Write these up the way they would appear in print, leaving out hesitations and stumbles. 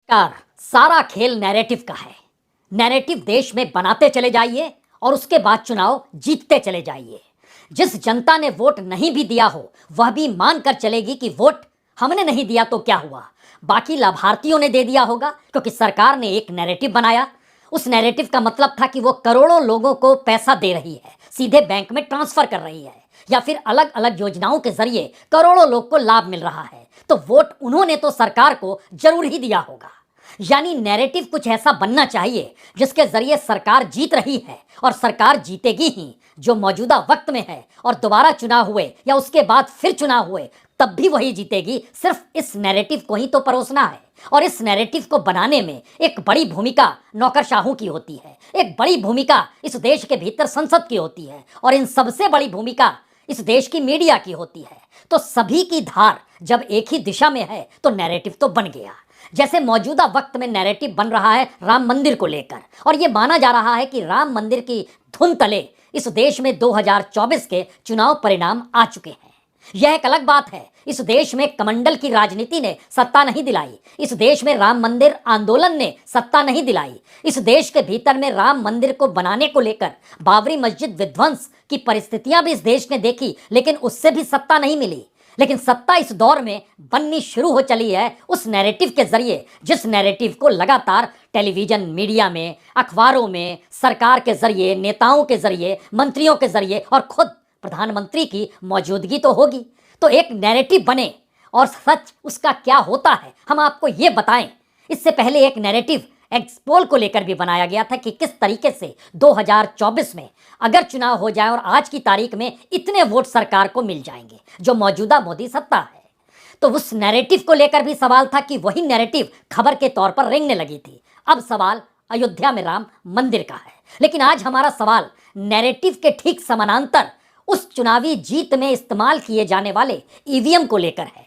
Car सारा खेल narrative का है। नैरेटिव देश में बनाते चले जाइए और उसके बाद चुनाव जीतते चले जाइए। जिस जनता ने वोट नहीं भी दिया हो वह भी मानकर चलेगी कि वोट हमने नहीं दिया तो क्या हुआ, बाकी लाभार्थियों ने दे दिया होगा, क्योंकि सरकार ने एक नैरेटिव बनाया। उस नैरेटिव का मतलब था कि वो करोड़ों लोगों को पैसा दे रही है, सीधे बैंक में ट्रांसफर कर रही है, या फिर अलग अलग योजनाओं के जरिए करोड़ों लोग को लाभ मिल रहा है। तो वोट उन्होंने तो सरकार को जरूर ही दिया होगा। यानी नैरेटिव कुछ ऐसा बनना चाहिए जिसके जरिए सरकार जीत रही है और सरकार जीतेगी ही, जो मौजूदा वक्त में है, और दोबारा चुनाव हुए या उसके बाद फिर चुनाव हुए तब भी वही जीतेगी। सिर्फ इस नैरेटिव को ही तो परोसना है, और इस नैरेटिव को बनाने में एक बड़ी भूमिका नौकरशाहों की होती है, एक बड़ी भूमिका इस देश के भीतर संसद की होती है, और इन सबसे बड़ी भूमिका इस देश की मीडिया की होती है। तो सभी की धार जब एक ही दिशा में है तो नैरेटिव तो बन गया। जैसे मौजूदा वक्त में नैरेटिव बन रहा है राम मंदिर को लेकर, और यह माना जा रहा है कि राम मंदिर की धुन तले इस देश में 2024 के चुनाव परिणाम आ चुके हैं। यह एक अलग बात है। इस देश में कमंडल की राजनीति ने सत्ता नहीं दिलाई, इस देश में राम मंदिर आंदोलन ने सत्ता नहीं दिलाई, इस देश के भीतर में राम मंदिर को बनाने को लेकर बाबरी मस्जिद विध्वंस की परिस्थितियां भी इस देश ने देखी, लेकिन उससे भी सत्ता नहीं मिली। लेकिन सत्ता इस दौर में बननी शुरू हो चली है उस नैरेटिव के जरिए, जिस नैरेटिव को लगातार टेलीविजन, मीडिया में, अखबारों में, सरकार के जरिए, नेताओं के जरिए, मंत्रियों के जरिए, और खुद प्रधानमंत्री की मौजूदगी तो होगी। तो एक नैरेटिव बने और सच उसका क्या होता है हम आपको ये बताएं। इससे पहले एक नैरेटिव एक्सपोल को लेकर भी बनाया गया था कि किस तरीके से 2024 में अगर चुनाव हो जाए और आज की तारीख में इतने वोट सरकार को मिल जाएंगे जो मौजूदा मोदी सत्ता है। तो उस नैरेटिव को लेकर भी सवाल था कि वही नैरेटिव खबर के तौर पर रेंगने लगी थी। अब सवाल अयोध्या में राम मंदिर का है, लेकिन आज हमारा सवाल नैरेटिव के ठीक समानांतर उस चुनावी जीत में इस्तेमाल किए जाने वाले ईवीएम को लेकर है।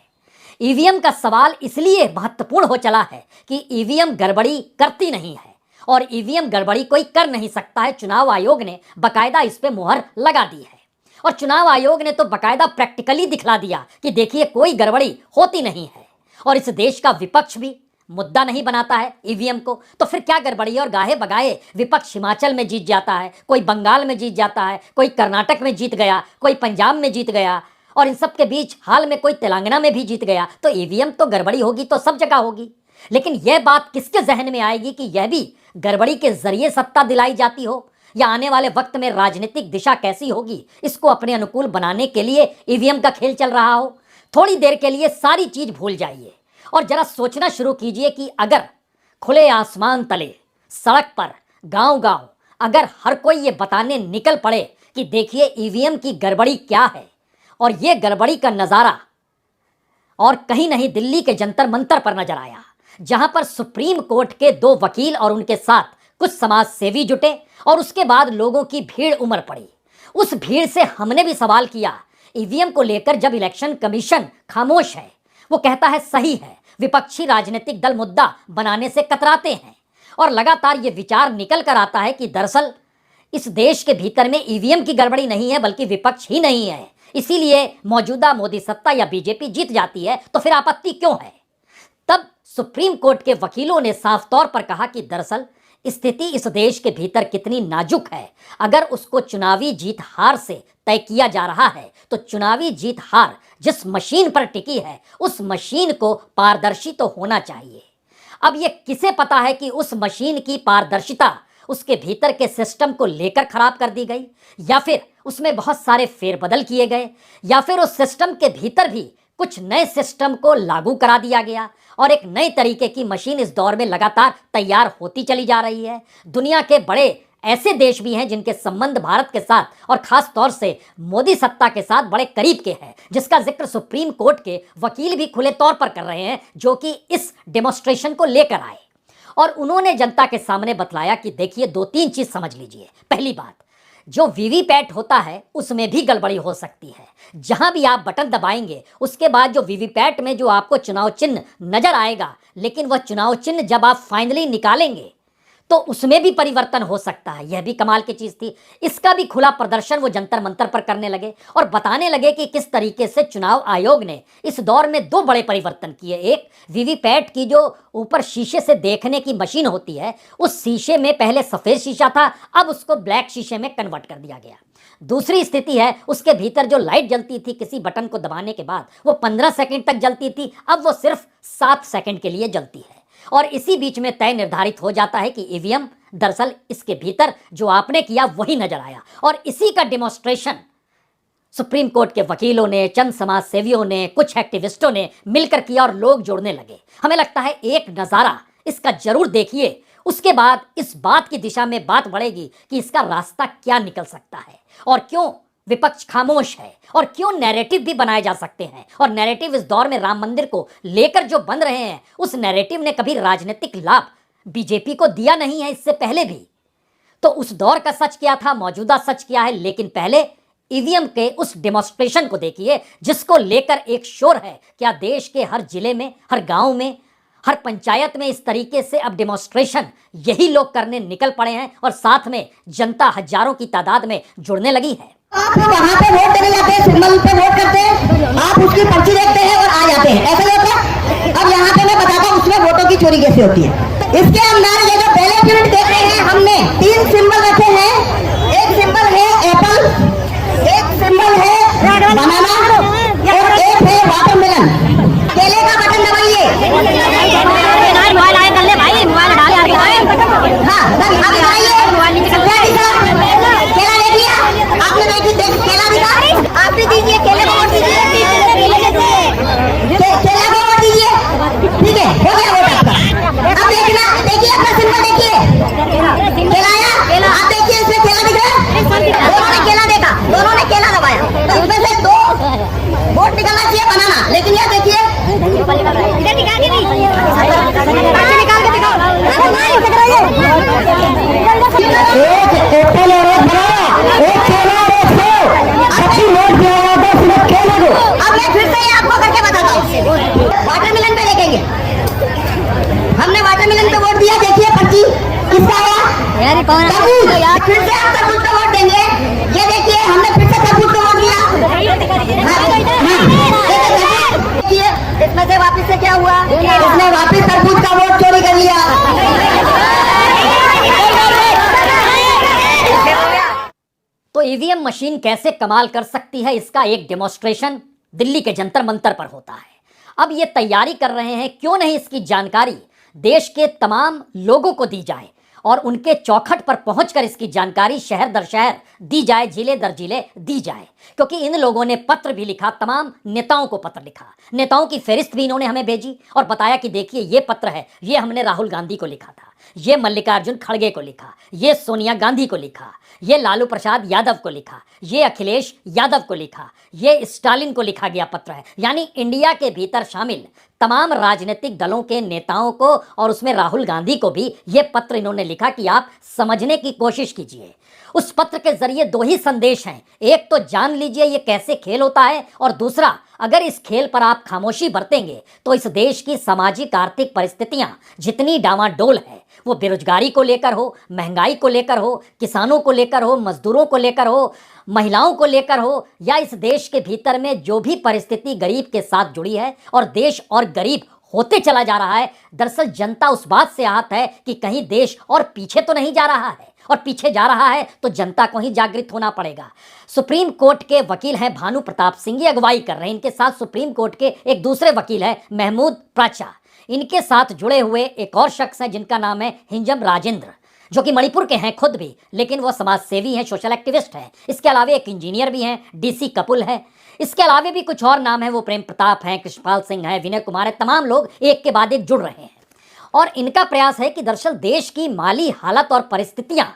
ईवीएम का सवाल इसलिए महत्वपूर्ण हो चला है कि ईवीएम गड़बड़ी करती नहीं है, और ईवीएम गड़बड़ी कोई कर नहीं सकता है। चुनाव आयोग ने बकायदा इस पे मुहर लगा दी है, और चुनाव आयोग ने तो बकायदा प्रैक्टिकली दिखला दिया कि देखिए कोई गड़बड़ी होती नहीं है। और इस देश का विपक्ष भी मुद्दा नहीं बनाता है ईवीएम को, तो फिर क्या गड़बड़ी है। और गाहे बगाए विपक्ष हिमाचल में जीत जाता है, कोई बंगाल में जीत जाता है, कोई कर्नाटक में जीत गया, कोई पंजाब में जीत गया, और इन सब के बीच हाल में कोई तेलंगाना में भी जीत गया। तो ईवीएम तो गड़बड़ी होगी तो सब जगह होगी। लेकिन यह बात किसके जहन में आएगी कि यह भी गड़बड़ी के जरिए सत्ता दिलाई जाती हो, या आने वाले वक्त में राजनीतिक दिशा कैसी होगी इसको अपने अनुकूल बनाने के लिए ईवीएम का खेल चल रहा हो। थोड़ी देर के लिए सारी चीज भूल जाइए और जरा सोचना शुरू कीजिए कि अगर खुले आसमान तले, सड़क पर, गांव-गांव अगर हर कोई ये बताने निकल पड़े कि देखिए ईवीएम की गड़बड़ी क्या है, और ये गड़बड़ी का नज़ारा और कहीं नहीं दिल्ली के जंतर मंतर पर नजर आया, जहां पर सुप्रीम कोर्ट के 2 वकील और उनके साथ कुछ समाज सेवी जुटे, और उसके बाद लोगों की भीड़ उमड़ पड़ी। उस भीड़ से हमने भी सवाल किया ईवीएम को लेकर। जब इलेक्शन कमीशन खामोश है, वो कहता है सही है, विपक्षी राजनीतिक दल मुद्दा बनाने से कतराते हैं, और लगातार ये विचार निकल कर आता है कि दरअसल इस देश के भीतर में ईवीएम की गड़बड़ी नहीं है बल्कि विपक्ष ही नहीं है, इसीलिए मौजूदा मोदी सत्ता या बीजेपी जीत जाती है, तो फिर आपत्ति क्यों है। तब सुप्रीम कोर्ट के वकीलों ने साफ तौर पर कहा कि दरअसल स्थिति इस देश के भीतर कितनी नाजुक है। अगर उसको चुनावी जीत हार से तय किया जा रहा है तो चुनावी जीत हार जिस मशीन पर टिकी है उस मशीन को पारदर्शी तो होना चाहिए। अब ये किसे पता है कि उस मशीन की पारदर्शिता उसके भीतर के सिस्टम को लेकर खराब कर दी गई, या फिर उसमें बहुत सारे फेरबदल किए गए, या फिर उस सिस्टम के भीतर भी कुछ नए सिस्टम को लागू करा दिया गया, और एक नई तरीके की मशीन इस दौर में लगातार तैयार होती चली जा रही है। दुनिया के बड़े ऐसे देश भी हैं जिनके संबंध भारत के साथ और खास तौर से मोदी सत्ता के साथ बड़े करीब के हैं, जिसका जिक्र सुप्रीम कोर्ट के वकील भी खुले तौर पर कर रहे हैं, जो कि इस डेमोन्स्ट्रेशन को लेकर आए। और उन्होंने जनता के सामने बतलाया कि देखिए 2-3 चीज समझ लीजिए। पहली बात, जो वीवीपैट होता है उसमें भी गड़बड़ी हो सकती है। जहां भी आप बटन दबाएंगे उसके बाद जो वीवीपैट में जो आपको चुनाव चिन्ह नजर आएगा, लेकिन वह चुनाव चिन्ह जब आप फाइनली निकालेंगे तो उसमें भी परिवर्तन हो सकता है। यह भी कमाल की चीज थी। इसका भी खुला प्रदर्शन वो जंतर मंतर पर करने लगे और बताने लगे कि किस तरीके से चुनाव आयोग ने इस दौर में दो बड़े परिवर्तन किए। एक, वीवीपैट की जो ऊपर शीशे से देखने की मशीन होती है, उस शीशे में पहले सफेद शीशा था, अब उसको ब्लैक शीशे में कन्वर्ट कर दिया गया। दूसरी स्थिति है, उसके भीतर जो लाइट जलती थी किसी बटन को दबाने के बाद, वो 15 सेकंड तक जलती थी, अब वो सिर्फ 7 सेकंड के लिए जलती है। और इसी बीच में तय निर्धारित हो जाता है कि ईवीएम दरअसल इसके भीतर जो आपने किया वही नजर आया। और इसी का डेमोन्स्ट्रेशन सुप्रीम कोर्ट के वकीलों ने, चंद समाज सेवियों ने, कुछ एक्टिविस्टों ने मिलकर किया और लोग जुड़ने लगे। हमें लगता है एक नज़ारा इसका जरूर देखिए, उसके बाद इस बात की दिशा में बात बढ़ेगी कि इसका रास्ता क्या निकल सकता है और क्यों विपक्ष खामोश है और क्यों नैरेटिव भी बनाए जा सकते हैं। और नैरेटिव इस दौर में राम मंदिर को लेकर जो बन रहे हैं, उस नैरेटिव ने कभी राजनीतिक लाभ बीजेपी को दिया नहीं है इससे पहले भी। तो उस दौर का सच क्या था, मौजूदा सच क्या है, लेकिन पहले ईवीएम के उस डेमोन्स्ट्रेशन को देखिए जिसको लेकर एक शोर है। क्या देश के हर जिले में, हर गांव में, हर पंचायत में इस तरीके से अब डेमोन्स्ट्रेशन यही लोग करने निकल पड़े हैं और साथ में जनता हजारों की तादाद में जुड़ने लगी है। आप वहाँ पे वोट देने जाते हैं, सिंबल पे वोट करते हैं, आप उसकी पर्ची देखते हैं और आ जाते हैं, ऐसा ही होता है। अब यहाँ पे मैं बताता हूँ उसमें वोटों की चोरी कैसे होती है। इसके अंदर ये जो बैलेट यूनिट देख रहे हैं, हमने 3 सिंबल रखे हैं। एक सिंबल है एप्पल, एक सिंबल है बनाना और एक है वाटरमेलन। केले का बटन दबाइए। हाँ, अब दबाइए। केला देख लिया आपने? केला दिखा, आप भी दीजिए, केले को वोट दीजिए, केला को वोट दीजिए। ठीक है, हो गया वोट आपका। अब देखना, देखिए अपना सिंबल देखिए, केला आया। आप देखिए इसमें केला दिख रहा है, दोनों ने केला देखा, दोनों ने केला दबाया, तो इसमें से 2 वोट निकलना चाहिए बनाना। लेकिन ये देखिए इधर निकाल के नहीं, निकाल के दिखाओ। एक एप्पल और एक बनाना, एक केला और एक सेब, अच्छी वोट दिया जाता है सिर्फ केले को। अब मैं फिर से आपको करके बताता हूँ। वाटरमेलन पे देखेंगे, हमने वाटरमेलन पे वोट दिया, देखिए पर्ची किसका आया, तरबूज। फिर से आप तरबूज को वोट देंगे, ये देखिए हमने फिर से तरबूज को वोट दिया। देखिए इसमें से वापिस से क्या हुआ, इसने वापिस तरबूज का वोट चोरी कर लिया। तो ईवीएम मशीन कैसे कमाल कर सकती है, इसका एक डेमोन्स्ट्रेशन दिल्ली के जंतर मंतर पर होता है। अब ये तैयारी कर रहे हैं, क्यों नहीं इसकी जानकारी देश के तमाम लोगों को दी जाए और उनके चौखट पर पहुंचकर इसकी जानकारी शहर दर शहर दी जाए, जिले दर जिले दी जाए। क्योंकि इन लोगों ने पत्र भी लिखा, तमाम नेताओं को पत्र लिखा, नेताओं की फहरिस्त भी इन्होंने हमें भेजी और बताया कि देखिए ये पत्र है, ये हमने राहुल गांधी को लिखा था, ये मल्लिकार्जुन खड़गे को लिखा, ये सोनिया गांधी को लिखा, ये लालू प्रसाद यादव को लिखा, ये अखिलेश यादव को लिखा, ये स्टालिन को लिखा गया पत्र है। यानी इंडिया के भीतर शामिल तमाम राजनीतिक दलों के नेताओं को और उसमें राहुल गांधी को भी ये पत्र इन्होंने लिखा कि आप समझने की कोशिश कीजिए। उस पत्र के जरिए 2 ही संदेश हैं, एक तो जान लीजिए ये कैसे खेल होता है, और दूसरा अगर इस खेल पर आप खामोशी बरतेंगे तो इस देश की सामाजिक आर्थिक परिस्थितियां जितनी डामाडोल है, वो बेरोजगारी को लेकर हो, महंगाई को लेकर हो, किसानों को लेकर हो, मजदूरों को लेकर हो, महिलाओं को लेकर हो, या इस देश के भीतर में जो भी परिस्थिति गरीब के साथ जुड़ी है और देश और गरीब होते चला जा रहा है, दरअसल जनता उस बात से आहत है कि कहीं देश और पीछे तो नहीं जा रहा है, और पीछे जा रहा है तो जनता को ही जागृत होना पड़ेगा। सुप्रीम कोर्ट के वकील हैं भानु प्रताप सिंह, ये अगुवाई कर रहे हैं। इनके साथ सुप्रीम कोर्ट के एक दूसरे वकील हैं महमूद प्राचा। इनके साथ जुड़े हुए एक और शख्स हैं जिनका नाम है हिंजम राजेंद्र, जो कि मणिपुर के हैं खुद भी, लेकिन वो समाज सेवी हैं, सोशल एक्टिविस्ट हैं। इसके अलावा एक इंजीनियर भी हैं, डीसी कपुल है। इसके अलावा भी कुछ और नाम है, वो प्रेम प्रताप हैं, कृष्णपाल सिंह हैं, विनय कुमार है। तमाम लोग एक के बाद एक जुड़ रहे हैं और इनका प्रयास है कि दरअसल देश की माली हालत और परिस्थितियां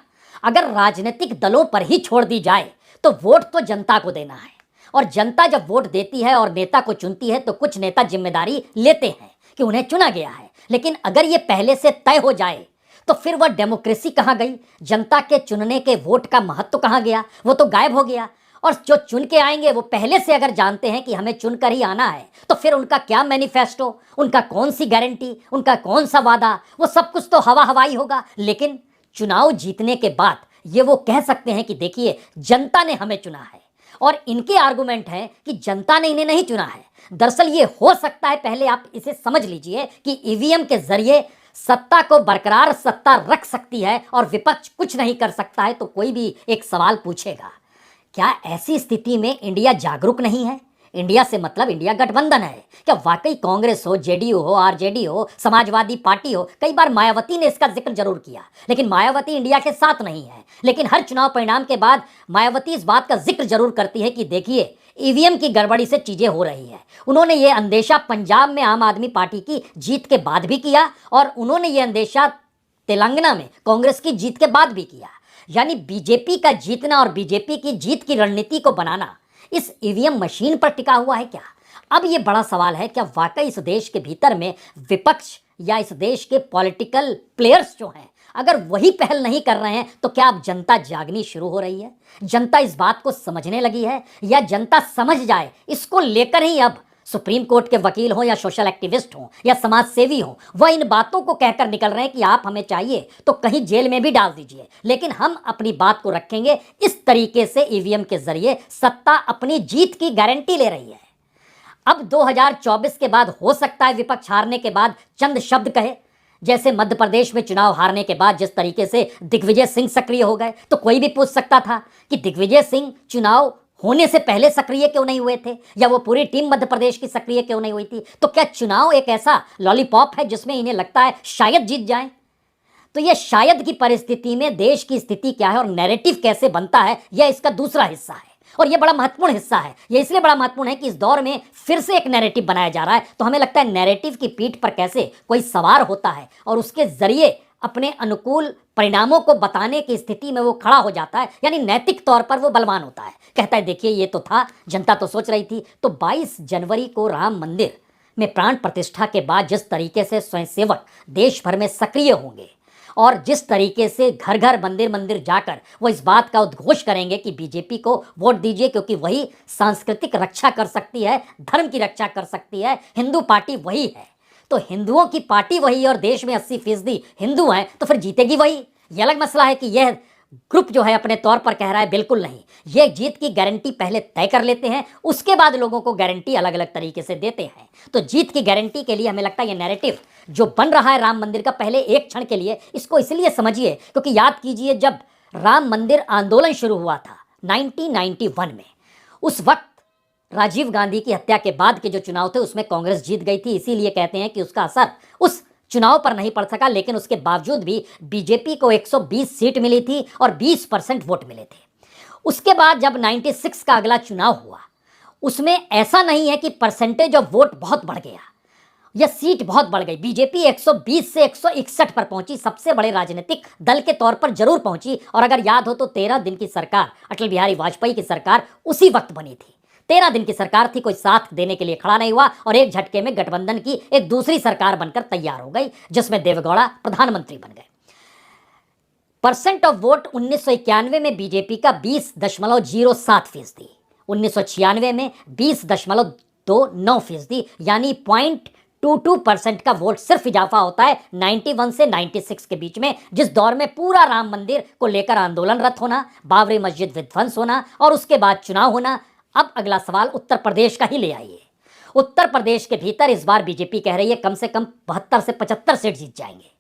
अगर राजनीतिक दलों पर ही छोड़ दी जाए तो वोट तो जनता को देना है, और जनता जब वोट देती है और नेता को चुनती है तो कुछ नेता जिम्मेदारी लेते हैं कि उन्हें चुना गया है। लेकिन अगर ये पहले से तय हो जाए तो फिर वह डेमोक्रेसी कहाँ गई, जनता के चुनने के वोट का महत्व कहाँ गया, वो तो गायब हो गया। और जो चुन के आएंगे वो पहले से अगर जानते हैं कि हमें चुनकर ही आना है, तो फिर उनका क्या मैनिफेस्टो, उनका कौन सी गारंटी, उनका कौन सा वादा, वो सब कुछ तो हवा हवाई होगा। लेकिन चुनाव जीतने के बाद ये वो कह सकते हैं कि देखिए जनता ने हमें चुना है। और इनके आर्गुमेंट है कि जनता ने इन्हें नहीं चुना है। दरअसल ये हो सकता है, पहले आप इसे समझ लीजिए कि ईवीएम के जरिए सत्ता को बरकरार सत्ता रख सकती है और विपक्ष कुछ नहीं कर सकता है। तो कोई भी एक सवाल पूछेगा, क्या ऐसी स्थिति में इंडिया जागरूक नहीं है? इंडिया से मतलब इंडिया गठबंधन है। क्या वाकई कांग्रेस हो, जेडीयू हो, आरजेडी हो, समाजवादी पार्टी हो, कई बार मायावती ने इसका जिक्र जरूर किया, लेकिन मायावती इंडिया के साथ नहीं है। लेकिन हर चुनाव परिणाम के बाद मायावती इस बात का जिक्र जरूर करती है कि देखिए ईवीएम की गड़बड़ी से चीजें हो रही है। उन्होंने ये अंदेशा पंजाब में आम आदमी पार्टी की जीत के बाद भी किया और उन्होंने ये अंदेशा तेलंगाना में कांग्रेस की जीत के बाद भी किया। यानी बीजेपी का जीतना और बीजेपी की जीत की रणनीति को बनाना इस ईवीएम मशीन पर टिका हुआ है क्या? अब ये बड़ा सवाल है, क्या वाकई इस देश के भीतर में विपक्ष या इस देश के पॉलिटिकल प्लेयर्स जो हैं, अगर वही पहल नहीं कर रहे हैं तो क्या अब जनता जागनी शुरू हो रही है? जनता इस बात को समझने लगी है, या जनता समझ जाए इसको लेकर ही अब सुप्रीम कोर्ट के वकील हों या सोशल एक्टिविस्ट हों या समाज सेवी हों, वह इन बातों को कहकर निकल रहे हैं कि आप हमें चाहिए तो कहीं जेल में भी डाल दीजिए, लेकिन हम अपनी बात को रखेंगे। इस तरीके से ईवीएम के जरिए सत्ता अपनी जीत की गारंटी ले रही है। अब 2024 के बाद हो सकता है विपक्ष हारने के बाद चंद शब्द कहे, जैसे मध्य प्रदेश में चुनाव हारने के बाद जिस तरीके से दिग्विजय सिंह सक्रिय हो गए, तो कोई भी पूछ सकता था कि दिग्विजय सिंह चुनाव होने से पहले सक्रिय क्यों नहीं हुए थे, या वो पूरी टीम मध्य प्रदेश की सक्रिय क्यों नहीं हुई थी? तो क्या चुनाव एक ऐसा लॉलीपॉप है जिसमें इन्हें लगता है शायद जीत जाएं? तो ये शायद की परिस्थिति में देश की स्थिति क्या है और नैरेटिव कैसे बनता है, यह इसका दूसरा हिस्सा है। और यह बड़ा महत्वपूर्ण हिस्सा है। यह इसलिए बड़ा महत्वपूर्ण है कि इस दौर में फिर से एक नैरेटिव बनाया जा रहा है, तो हमें लगता है नैरेटिव की पीठ पर कैसे कोई सवार होता है और उसके जरिए अपने अनुकूल परिणामों को बताने की स्थिति में वो खड़ा हो जाता है, यानी नैतिक तौर पर वो बलवान होता है। कहता है देखिए ये तो था, जनता तो सोच रही थी। तो 22 जनवरी को राम मंदिर में प्राण प्रतिष्ठा के बाद जिस तरीके से स्वयंसेवक देश भर में सक्रिय होंगे और जिस तरीके से घर घर मंदिर मंदिर जाकर वो इस बात का उद्घोष करेंगे कि बीजेपी को वोट दीजिए क्योंकि वही सांस्कृतिक रक्षा कर सकती है, धर्म की रक्षा कर सकती है, हिंदू पार्टी वही है। तो हिंदुओं की पार्टी वही और देश में 80% हिंदू हैं, तो फिर जीतेगी वही। ये अलग मसला है कि यह ग्रुप जो है अपने तौर पर कह रहा है बिल्कुल नहीं, ये जीत की गारंटी पहले तय कर लेते हैं, उसके बाद लोगों को गारंटी अलग अलग तरीके से देते हैं। तो जीत की गारंटी के लिए हमें लगता है ये नैरेटिव जो बन रहा है राम मंदिर का, पहले एक क्षण के लिए इसको इसलिए समझिए क्योंकि याद कीजिए जब राम मंदिर आंदोलन शुरू हुआ था 1991 में, उस वक्त राजीव गांधी की हत्या के बाद के जो चुनाव थे उसमें कांग्रेस जीत गई थी। इसीलिए कहते हैं कि उसका असर उस चुनाव पर नहीं पड़ सका, लेकिन उसके बावजूद भी बीजेपी को 120 सीट मिली थी और 20% वोट मिले थे। उसके बाद जब 96 का अगला चुनाव हुआ उसमें ऐसा नहीं है कि परसेंटेज ऑफ वोट बहुत बढ़ गया या सीट बहुत बढ़ गई। बीजेपी 120 से 161 पर पहुंची, सबसे बड़े राजनीतिक दल के तौर पर जरूर पहुंची। और अगर याद हो तो 13 दिन की सरकार, अटल बिहारी वाजपेयी की सरकार उसी वक्त बनी थी। 13 दिन की सरकार थी, कोई साथ देने के लिए खड़ा नहीं हुआ और एक झटके में गठबंधन की एक दूसरी सरकार बनकर तैयार हो गई जिसमें देवेगौड़ा प्रधानमंत्री बन गए। परसेंट ऑफ वोट 1991 में बीजेपी का 20.07%, 1996 में 20.29%, यानी 0.22% का वोट सिर्फ इजाफा होता है 91 से 96 के बीच में, जिस दौर में पूरा राम मंदिर को लेकर आंदोलनरत होना, बाबरी मस्जिद विध्वंस होना और उसके बाद चुनाव होना। अब अगला सवाल उत्तर प्रदेश का ही ले आइए। उत्तर प्रदेश के भीतर इस बार बीजेपी कह रही है कम से कम 72 से 75 सीट जीत जाएंगे।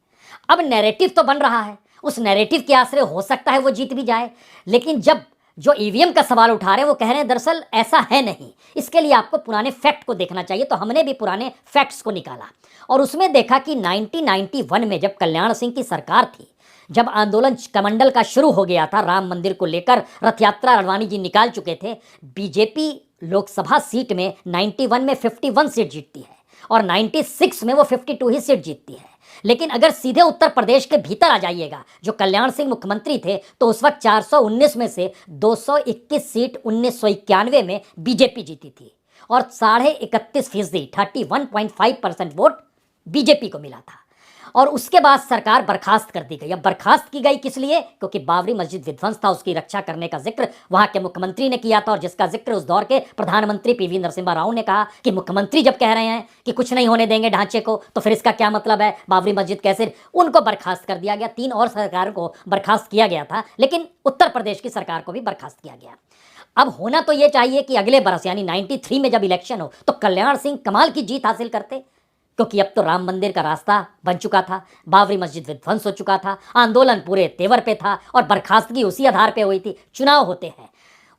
अब नैरेटिव तो बन रहा है, उस नैरेटिव के आश्रय हो सकता है वो जीत भी जाए, लेकिन जब जो ईवीएम का सवाल उठा रहे हैं वो कह रहे हैं दरअसल ऐसा है नहीं। इसके लिए आपको पुराने फैक्ट को देखना चाहिए। तो हमने भी पुराने फैक्ट्स को निकाला और उसमें देखा कि 1991 में जब कल्याण सिंह की सरकार थी, जब आंदोलन कमंडल का शुरू हो गया था राम मंदिर को लेकर, रथ यात्रा अडवाणी जी निकाल चुके थे, बीजेपी लोकसभा सीट में 91 में 51 सीट जीतती है और 96 में वो 52 ही सीट जीतती है। लेकिन अगर सीधे उत्तर प्रदेश के भीतर आ जाइएगा, जो कल्याण सिंह मुख्यमंत्री थे, तो उस वक्त 419 में से 221 सीट 1991 में बीजेपी जीती थी और 31.5% 31.5% वोट बीजेपी को मिला था। और उसके बाद सरकार बर्खास्त कर दी गई। अब बर्खास्त की गई किस लिए? क्योंकि बाबरी मस्जिद विध्वंस था, उसकी रक्षा करने का जिक्र वहां के मुख्यमंत्री ने किया था, और जिसका जिक्र उस दौर के प्रधानमंत्री पीवी नरसिम्हा राव ने कहा कि मुख्यमंत्री जब कह रहे हैं कि कुछ नहीं होने देंगे ढांचे को, तो फिर इसका क्या मतलब है, बाबरी मस्जिद कैसे? उनको बर्खास्त कर दिया गया। 3 और सरकार को बर्खास्त किया गया था, लेकिन उत्तर प्रदेश की सरकार को भी बर्खास्त किया गया। अब होना तो ये चाहिए कि अगले बरस यानी 93 में जब इलेक्शन हो तो कल्याण सिंह कमाल की जीत हासिल करते, क्योंकि अब तो राम मंदिर का रास्ता बन चुका था, बाबरी मस्जिद विध्वंस हो चुका था, आंदोलन पूरे तेवर पे था और बर्खास्तगी उसी आधार पे हुई थी। चुनाव होते हैं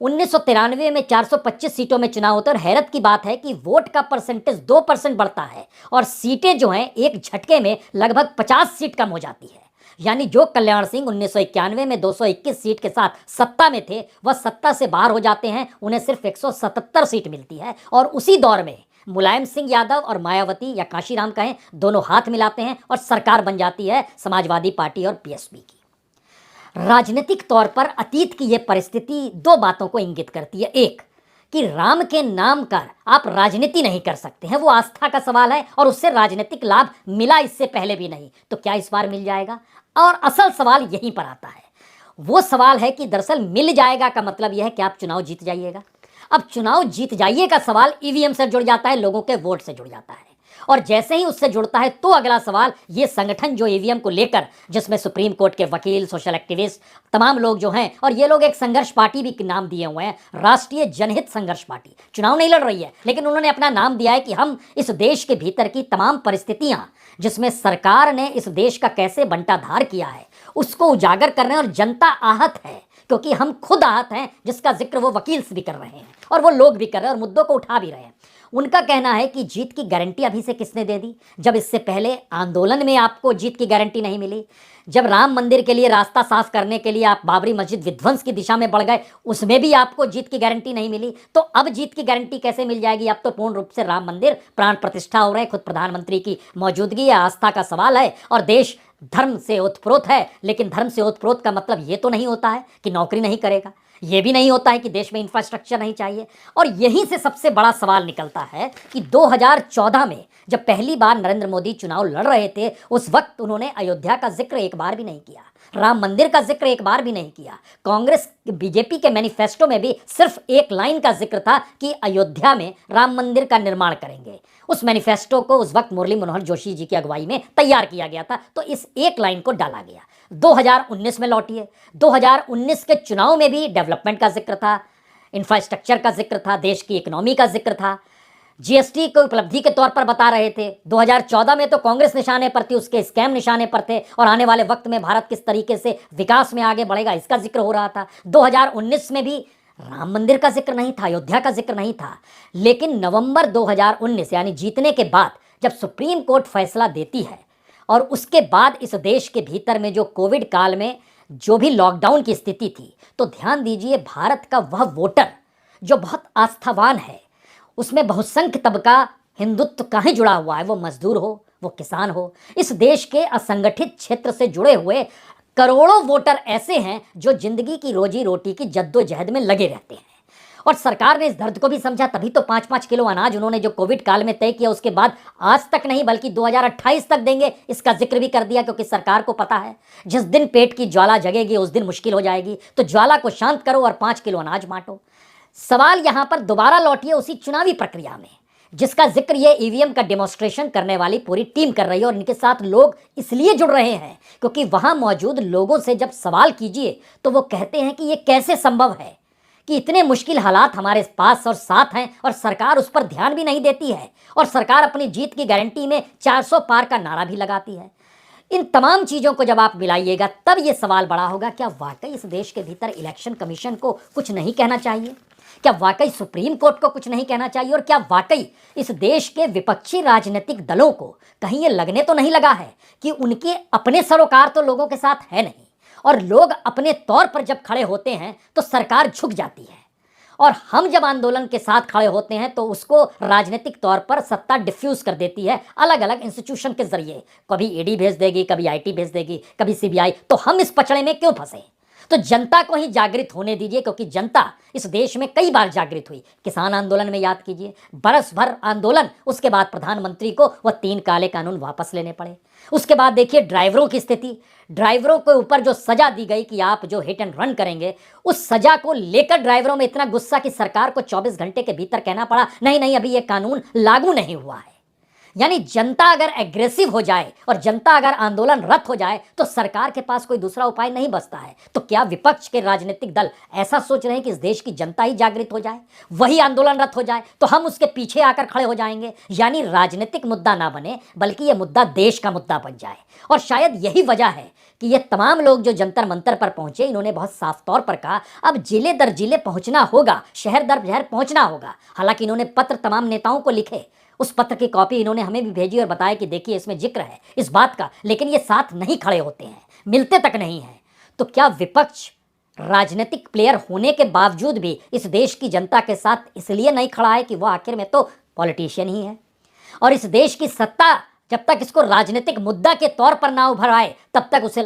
1993 में 425 सीटों में चुनाव होता है, और हैरत की बात है कि वोट का परसेंटेज 2% बढ़ता है और सीटें जो हैं एक झटके में लगभग 50 सीट कम हो जाती है। यानी जो कल्याण सिंह 1991 में 221 सीट के साथ सत्ता में थे, वह सत्ता से बाहर हो जाते हैं, उन्हें सिर्फ 177 सीट मिलती है। और उसी दौर में मुलायम सिंह यादव और मायावती या काशीराम कहें, दोनों हाथ मिलाते हैं और सरकार बन जाती है समाजवादी पार्टी और पीएसपी की। राजनीतिक तौर पर अतीत की यह परिस्थिति 2 बातों को इंगित करती है। एक, कि राम के नाम कर आप राजनीति नहीं कर सकते हैं, वो आस्था का सवाल है और उससे राजनीतिक लाभ मिला इससे पहले भी नहीं, तो क्या इस बार मिल जाएगा? और असल सवाल यहीं पर आता है। वो सवाल है कि दरअसल मिल जाएगा का मतलब यह है कि आप चुनाव जीत जाइएगा। अब चुनाव जीत जाइए का सवाल ईवीएम से जुड़ जाता है, लोगों के वोट से जुड़ जाता है, और जैसे ही उससे जुड़ता है तो अगला सवाल, ये संगठन जो ईवीएम को लेकर, जिसमें सुप्रीम कोर्ट के वकील, सोशल एक्टिविस्ट, तमाम लोग जो हैं, और ये लोग एक संघर्ष पार्टी भी नाम दिए हुए हैं, राष्ट्रीय जनहित संघर्ष पार्टी, चुनाव नहीं लड़ रही है लेकिन उन्होंने अपना नाम दिया है कि हम इस देश के भीतर की तमाम परिस्थितियां, जिसमें सरकार ने इस देश का कैसे बंटाधार किया है, उसको उजागर कर रहे हैं। और जनता आहत है, क्योंकि हम खुद आहत हैं, जिसका जिक्र वो वकील भी कर रहे हैं और वो लोग भी कर रहे हैं और मुद्दों को उठा भी रहे हैं। उनका कहना है कि जीत की गारंटी अभी से किसने दे दी, जब इससे पहले आंदोलन में आपको जीत की गारंटी नहीं मिली, जब राम मंदिर के लिए रास्ता साफ करने के लिए आप बाबरी मस्जिद विध्वंस की दिशा में बढ़ गए, उसमें भी आपको जीत की गारंटी नहीं मिली, तो अब जीत की गारंटी कैसे मिल जाएगी? अब तो पूर्ण रूप से राम मंदिर प्राण प्रतिष्ठा हो रहे हैं, खुद प्रधानमंत्री की मौजूदगी है, आस्था का सवाल है, और देश धर्म से ओतप्रोत है। लेकिन धर्म से ओतप्रोत का मतलब ये तो नहीं होता है कि नौकरी नहीं करेगा, ये भी नहीं होता है कि देश में इंफ्रास्ट्रक्चर नहीं चाहिए। और यहीं से सबसे बड़ा सवाल निकलता है कि 2014 में जब पहली बार नरेंद्र मोदी चुनाव लड़ रहे थे, उस वक्त उन्होंने अयोध्या का जिक्र एक बार भी नहीं किया, राम मंदिर का जिक्र एक बार भी नहीं किया। कांग्रेस बीजेपी के मैनिफेस्टो में भी सिर्फ एक लाइन का जिक्र था कि अयोध्या में राम मंदिर का निर्माण करेंगे। उस मैनिफेस्टो को उस वक्त मुरली मनोहर जोशी जी की अगुवाई में तैयार किया गया था, तो इस एक लाइन को डाला गया। 2019 में लौटिए, 2019 के चुनाव में भी डेवलपमेंट का जिक्र था, इंफ्रास्ट्रक्चर का जिक्र था, देश की इकोनॉमी का जिक्र था, जीएसटी को उपलब्धि के तौर पर बता रहे थे। 2014 में तो कांग्रेस निशाने पर थी, उसके स्कैम निशाने पर थे, और आने वाले वक्त में भारत किस तरीके से विकास में आगे बढ़ेगा इसका जिक्र हो रहा था। 2019 में भी राम मंदिर का जिक्र नहीं था, अयोध्या का जिक्र नहीं था। लेकिन नवंबर 2019 यानी जीतने के बाद जब सुप्रीम कोर्ट फैसला देती है, और उसके बाद इस देश के भीतर में जो कोविड काल में जो भी लॉकडाउन की स्थिति थी, तो ध्यान दीजिए भारत का वह वोटर जो बहुत आस्थावान है, उसमें बहुसंख्य तबका हिंदुत्व कहाँ जुड़ा हुआ है, वो मजदूर हो, वो किसान हो, इस देश के असंगठित क्षेत्र से जुड़े हुए करोड़ों वोटर ऐसे हैं जो जिंदगी की रोजी रोटी की जद्दोजहद में लगे रहते हैं। और सरकार ने इस दर्द को भी समझा, तभी तो 5-5 किलो अनाज उन्होंने जो कोविड काल में तय किया, उसके बाद आज तक नहीं बल्कि 2028 तक देंगे, इसका जिक्र भी कर दिया, क्योंकि सरकार को पता है जिस दिन पेट की ज्वाला जगेगी उस दिन मुश्किल हो जाएगी, तो ज्वाला को शांत करो और 5 किलो अनाज बांटो। सवाल यहाँ पर दोबारा लौटिए उसी चुनावी प्रक्रिया में, जिसका जिक्र ये ईवीएम का डेमोन्स्ट्रेशन करने वाली पूरी टीम कर रही है, और इनके साथ लोग इसलिए जुड़ रहे हैं क्योंकि वहाँ मौजूद लोगों से जब सवाल कीजिए तो वो कहते हैं कि ये कैसे संभव है कि इतने मुश्किल हालात हमारे पास और साथ हैं और सरकार उस पर ध्यान भी नहीं देती है, और सरकार अपनी जीत की गारंटी में 400 पार का नारा भी लगाती है। इन तमाम चीज़ों को जब आप मिलाइएगा तब ये सवाल बड़ा होगा, क्या वाकई इस देश के भीतर इलेक्शन कमीशन को कुछ नहीं कहना चाहिए? क्या वाकई सुप्रीम कोर्ट को कुछ नहीं कहना चाहिए? और क्या वाकई इस देश के विपक्षी राजनीतिक दलों को कहीं ये लगने तो नहीं लगा है कि उनके अपने सरोकार तो लोगों के साथ है नहीं, और लोग अपने तौर पर जब खड़े होते हैं तो सरकार झुक जाती है, और हम जब आंदोलन के साथ खड़े होते हैं तो उसको राजनीतिक तौर पर सत्ता डिफ्यूज कर देती है अलग अलग इंस्टीट्यूशन के जरिए, कभी ईडी भेज देगी, कभी आईटी भेज देगी, कभी सीबीआई। तो हम इस पचड़े में क्यों फंसे? तो जनता को ही जागृत होने दीजिए, क्योंकि जनता इस देश में कई बार जागृत हुई। किसान आंदोलन में याद कीजिए, बरस भर आंदोलन, उसके बाद प्रधानमंत्री को वह 3 काले कानून वापस लेने पड़े। उसके बाद देखिए ड्राइवरों की स्थिति, ड्राइवरों के ऊपर जो सजा दी गई कि आप जो हिट एंड रन करेंगे, उस सजा को लेकर ड्राइवरों में इतना गुस्सा कि सरकार को 24 घंटे के भीतर कहना पड़ा नहीं नहीं अभी ये कानून लागू नहीं हुआ है। यानी जनता अगर एग्रेसिव हो जाए और जनता अगर आंदोलनरत हो जाए तो सरकार के पास कोई दूसरा उपाय नहीं बचता है। तो क्या विपक्ष के राजनीतिक दल ऐसा सोच रहे हैं कि इस देश की जनता ही जागृत हो जाए, वही आंदोलनरत हो जाए तो हम उसके पीछे आकर खड़े हो जाएंगे? यानी राजनीतिक मुद्दा ना बने बल्कि यह मुद्दा देश का मुद्दा बन जाए। और शायद यही वजह है कि ये तमाम लोग जो जंतर मंतर पर पहुंचे, इन्होंने बहुत साफ तौर पर कहा अब जिले दर जिले पहुंचना होगा, शहर दर शहर पहुंचना होगा। हालांकि इन्होंने पत्र तमाम नेताओं को लिखे, उस पत्र की कॉपी इन्होंने हमें भी भेजी और बताया कि देखिए इसमें जिक्र है इस बात का, लेकिन ये साथ नहीं खड़े होते हैं, मिलते तक नहीं हैं। तो क्या विपक्ष राजनीतिक प्लेयर होने के बावजूद भी इस देश की जनता के साथ इसलिए नहीं खड़ा है कि वह आखिर में तो पॉलिटिशियन ही है, और इस देश की सत्ता जब तक इसको राजनीतिक मुद्दा के तौर पर ना उभर आए तब तक उसे